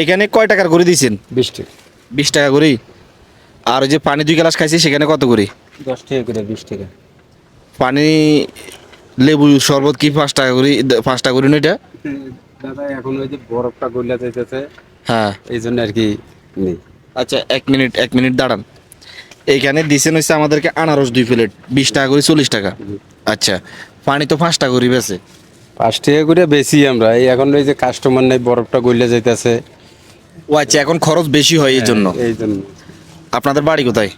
এখানে কয় টাকার করে দিয়েছেন? 20 টাকা। 20 টাকা করে। আর ওই যে পানি 2 গ্লাস খাইছি সেখানে কত করে? 10 টাকা করে, 20 টাকা। পানি লেবু শরবত কি 5 টাকা করে? 5 টাকা করে না এটা? দাদা এখন ওই যে বরফটা গলিয়া যাইতেছে, হ্যাঁ। এই জন্য আর কি নেই। আচ্ছা, 1 মিনিট দাঁড়ান। এইখানে দিছেন হচ্ছে আমাদেরকে আনারস 2 প্লেট 20 টাকা করে, 40 টাকা। আচ্ছা, পানি তো 5 টাকা করে বেছে। 5 টাকা করে বেশি আমরা, এই এখন ওই যে কাস্টমার নাই, বরফটা গলিয়া যাইতেছে। ও আচ্ছা, এখন খরচ বেশি হয় এই জন্য। এই জন্য। আপনাদের বাড়ি কোথায়?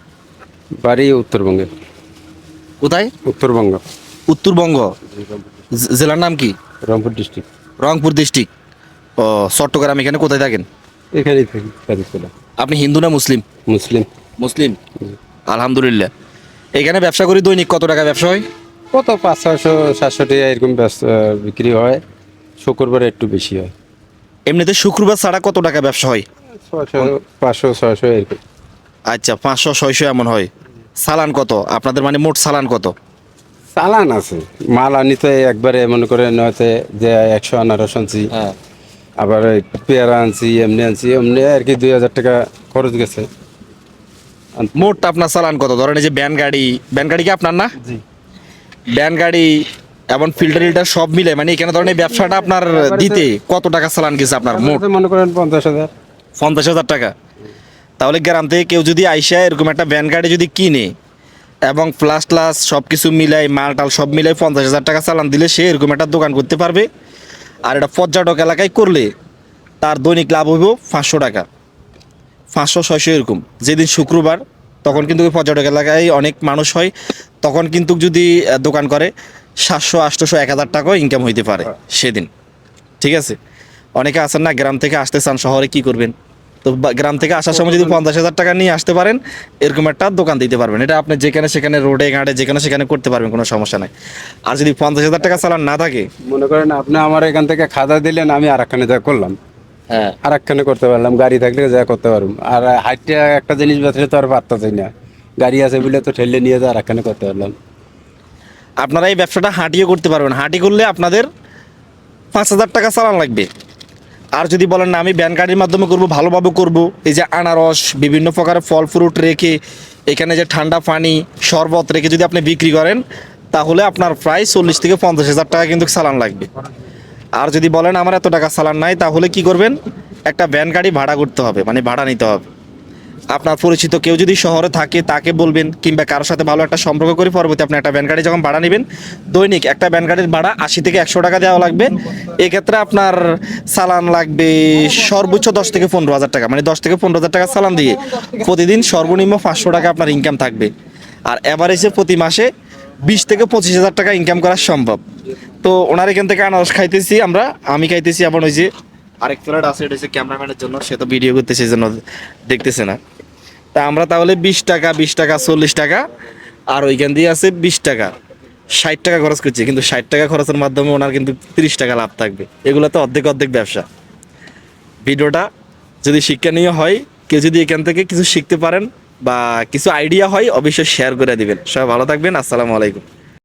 বাড়ি উত্তরবঙ্গে। কোথায়? উত্তরবঙ্গ। উত্তরবঙ্গ। জেলার নাম কি? রংপুর ডিস্ট্রিক্ট। রংপুর ডিস্ট্রিক্ট। ও, চট্টগ্রাম। এখানে কোথায় থাকেন? এখানেই থাকি কাজীপাড়া। আপনি হিন্দু না মুসলিম? মুসলিম। মুসলিম। আলহামদুলিল্লাহ। এখানে ব্যবসা করি, দৈনিক কত টাকা ব্যবসা হয়? কত 500-700 টাকা এরকম বিক্রি হয়। শুক্রবারে একটু বেশি হয়। এমনিতে শুক্রবার ছাড়া কত টাকা ব্যবসা হয়? 500-600 এরকম। আচ্ছা, 500-600 এমন হয়। সালান কত আপনাদের, মানে মোট সালান কত? চালান আছে, মাল আনিতে একবারে মনে করে নয়তে যে 100 আনারস আনছি, হ্যাঁ। আবার ওই পেয়ারা আনছি, এমনি আনছি, এমনি আর কি 2000 টাকা খরচ গেছে। মোট আপনার চালান কত? ধরেন এই যে ব্যান গাড়ি কি আপনার না? জি। ব্যান গাড়ি এবং ফিল্টার টিল্টার সব মিলে, মানে এখানে ধরেন এই ব্যবসাটা আপনার দিতে কত টাকা চালান গেছে আপনার মোট? মনে করেন 50,000। 50,000 টাকা। তাহলে গ্রাম থেকে কেউ যদি আইসা এরকম একটা ভ্যান গাড়ি যদি কিনে এবং প্লাস প্লাস সব কিছু মিলাই, মাল টাল সব মিলাই 50,000 টাকা চালান দিলে সে এরকম একটা দোকান করতে পারবে। আর এটা পর্যটক এলাকায় করলে তার দৈনিক লাভ হইব 500 টাকা, 500-600 এরকম। যেদিন শুক্রবার তখন কিন্তু ওই পর্যটক এলাকায় অনেক মানুষ হয়, তখন কিন্তু যদি দোকান করে 700-800-1000 টাকাও ইনকাম হইতে পারে সেদিন। ঠিক আছে। অনেকে আছেন না, গ্রাম থেকে আসতে চান শহরে, কি করবেন? তো গ্রাম থেকে আসার সময় যদি 50,000 টাকা নিয়ে আসতে পারেন, এরকম একটা দোকান দিতে পারবেন। এটা আপনি যেখানে সেখানে রোডে ঘাটে যেখানে সেখানে করতে পারবেন, কোনো সমস্যা নাই। আর যদি 50,000 টাকা চালান না থাকে, মনে করেন আপনি আমার এখান থেকে খাজা দিলেন, আমি আর একখানে যা করলাম, হ্যাঁ, আর একখানে করতে পারলাম, গাড়ি থাকলে যা করতে পারবো। আর হাইটে একটা জিনিস বেচলে তো আর পারতাছি না, গাড়ি আছে বলে তো ঠেলে নিয়ে যা আর একখানে করতে পারলাম। আপনারা এই ব্যবসাটা হাঁটিয়ে করতে পারবেন। হাঁটি করলে আপনাদের 5,000 টাকা চালান লাগবে। আর যদি বলেন না আমি ভ্যান গাড়ির মাধ্যমে করব, ভালোভাবে করব, এই যে আনারস বিভিন্ন প্রকারের ফল ফ্রুট রেখে এখানে যে ঠান্ডা পানি শরবত রেখে যদি আপনি বিক্রি করেন, তাহলে আপনার প্রায় 40,000 থেকে 50,000 টাকা কিন্তু চালান লাগবে। আর যদি বলেন আমার এত টাকা চালান নাই, তাহলে কি করবেন? একটা ভ্যান গাড়ি ভাড়া করতে হবে, মানে ভাড়া নিতে হবে। আপনার পরিচিত কেউ যদি শহরে থাকে তাকে বলবেন, কিংবা কারোর সাথে ভালো একটা সম্পর্ক করে পরবর্তী আপনি একটা ভ্যান গাড়ি যখন ভাড়া নেবেন, দৈনিক একটা ভ্যান গাড়ির ভাড়া 80 থেকে 100 টাকা দেওয়া লাগবে। এক্ষেত্রে আপনার চালান লাগবে সর্বোচ্চ 10 থেকে 15 হাজার টাকা, মানে 10 থেকে 15 হাজার টাকা চালান দিয়ে প্রতিদিন সর্বনিম্ন 500 টাকা আপনার ইনকাম থাকবে। আর এভারেজে প্রতি মাসে 20 থেকে 25 হাজার টাকা ইনকাম করা সম্ভব। তো ওনার এখান থেকে আনারস খাইতেছি আমরা, আমি খাইতেছি, আবার ওই যে আরেক ফ্রেন্ড আছে, এটা হচ্ছে ক্যামেরাম্যানের জন্য, সে তো ভিডিও করতেছে এই জন্য দেখতেছে না। তা আমরা তাহলে 20 টাকা, 20 টাকা, 40 টাকা, আর ওইখান দিয়ে আছে 20 টাকা, 60 টাকা খরচ করছি। কিন্তু 60 টাকা খরচের মাধ্যমে ওনার কিন্তু 30 টাকা লাভ থাকবে। এগুলো তো অর্ধেক অর্ধেক ব্যবসা। ভিডিওটা যদি শিক্ষণীয় হয়, কেউ যদি এখান থেকে কিছু শিখতে পারেন বা কিছু আইডিয়া হয়, অবশ্যই শেয়ার করে দিবেন। সবাই ভালো থাকবেন। আসসালামু আলাইকুম।